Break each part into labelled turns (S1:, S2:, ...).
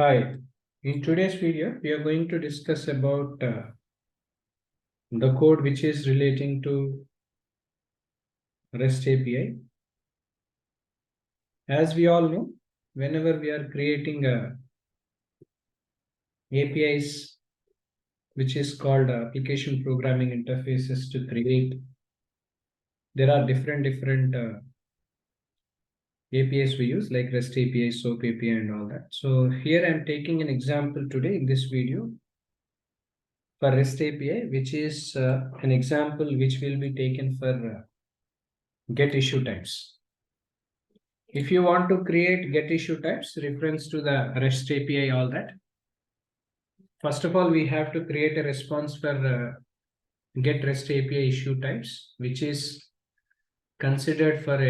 S1: Hi, in today's video, we are going to discuss about the code which is relating to REST API. As we all know, whenever we are creating APIs, which is called application programming interfaces to create, there are different APIs we use like REST API, SOAP API and all that. So here I'm taking an example today in this video for REST API, which is an example which will be taken for get issue types. If you want to create get issue types, reference to the REST API, all that. First of all, we have to create a response for get REST API issue types, which is considered for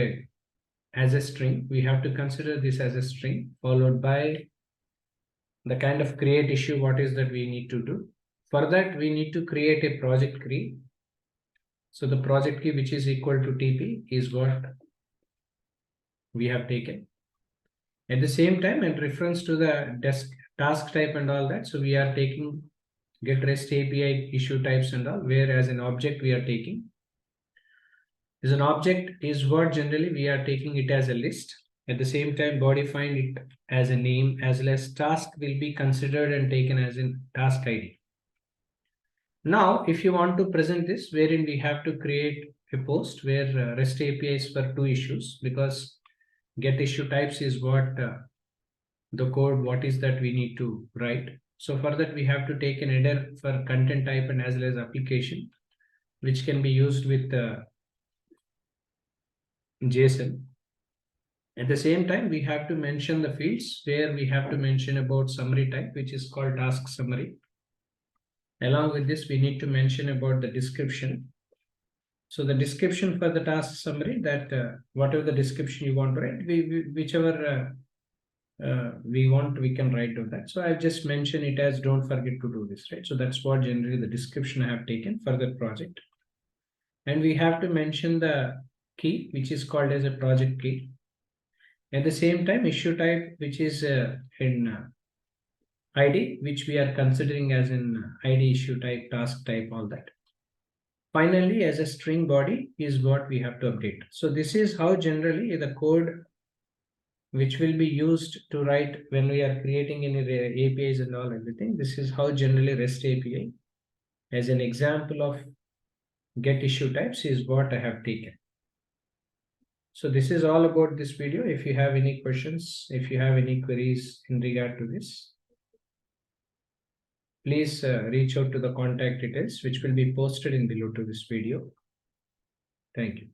S1: as a string. We have to consider this as a string, followed by the kind of create issue, what is that we need to do. For that, we need to create a project key. So the project key, which is equal to TP, is what we have taken. At the same time, in reference to the task type and all that, so we are taking get REST API issue types and all, whereas an object we are taking is an object is what generally we are taking it as a list. At the same time, body find it as a name, as well as task will be considered and taken as in task ID. Now, if you want to present this, wherein we have to create a post where REST API is for two issues, because get issue types is what the code, what is that we need to write. So for that, we have to take an header for content type and as well as application, which can be used with JSON. At the same time, we have to mention the fields where we have to mention about summary type, which is called task summary. Along with this, we need to mention about the description. So the description for the task summary, that whatever the description you want to write, whichever we want, we can write to that. So I've just mentioned it as don't forget to do this, right? So that's what generally the description I have taken for the project. And we have to mention the key, which is called as a project key. At the same time, issue type, which is in ID, which we are considering as in ID, issue type, task type, all that. Finally, as a string body is what we have to update. So this is how generally the code which will be used to write when we are creating any APIs and all everything. This is how generally REST API as an example of get issue types is what I have taken. So this is all about this video. If you have any questions, if you have any queries in regard to this, please reach out to the contact details, which will be posted in below to this video. Thank you.